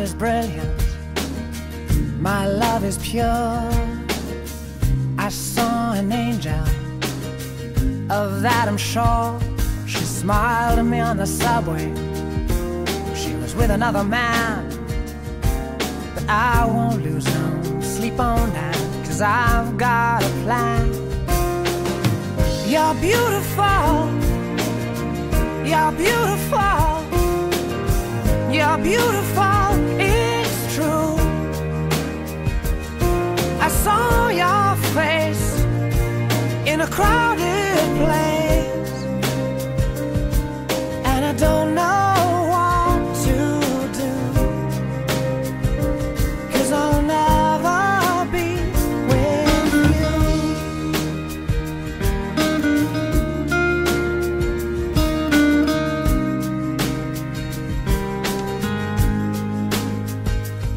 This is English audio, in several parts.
is brilliant, my love is pure. I saw an angel, of that I'm sure. She smiled at me on the subway. She was with another man, but I won't lose no sleep on that, 'cause I've got a plan. You're beautiful, you're beautiful, you're beautiful, it's true. I saw your face in a crowded place, and I don't know what to do, 'cause I'll never be with you.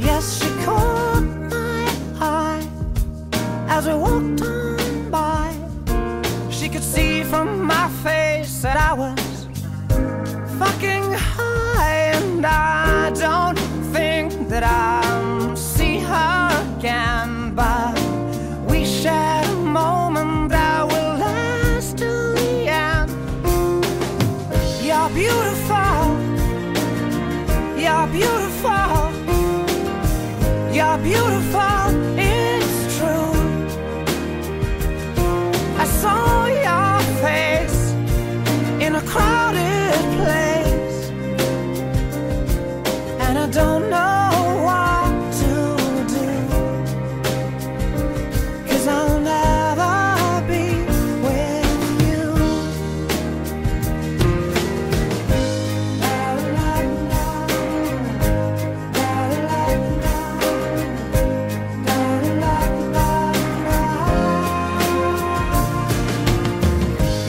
Yes, she caught my eye as we walked on by. She could see from my face that I was fucking high, and I don't think that I'll see her again, but we shared a moment that will last till the end. You're beautiful, you're beautiful, you're beautiful, it's true. I saw your face in a crowded place, and I don't know what to do, 'cause I'll never be with you.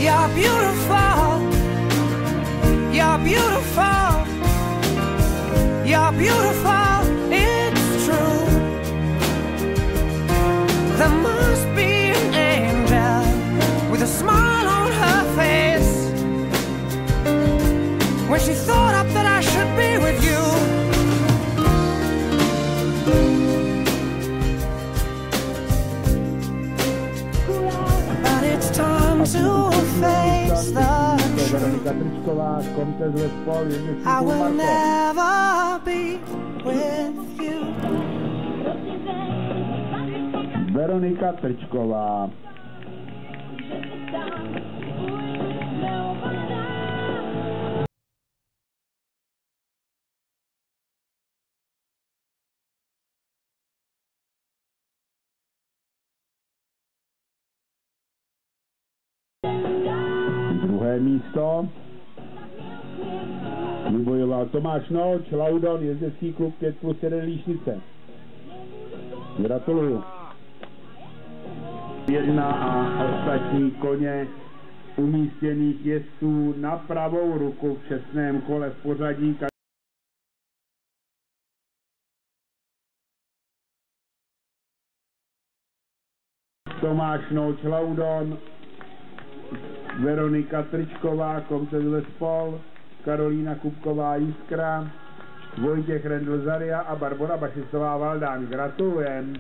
You're beautiful, you're beautiful, you're beautiful, it's true. There must be an angel with a smile on her face when she thought up that I should be with you. But it's time to face the truth. I will never be with you. Veronika Trčková. Druhé místo vybojoval Tomáš Noč, Laudon, jezdecký klub 5+1 Líšnice. Gratuluju. Jedna a ostatní koně umístěných jezdců na pravou ruku v 6. kole v pořadí. Tomáš Noč, Laudon, Veronika Trčková, Komtes Lespol, Karolína Kupková Jiskra, Vojtěch Rendl Zaria a Barbora Bašistová Valdán. Gratulujem.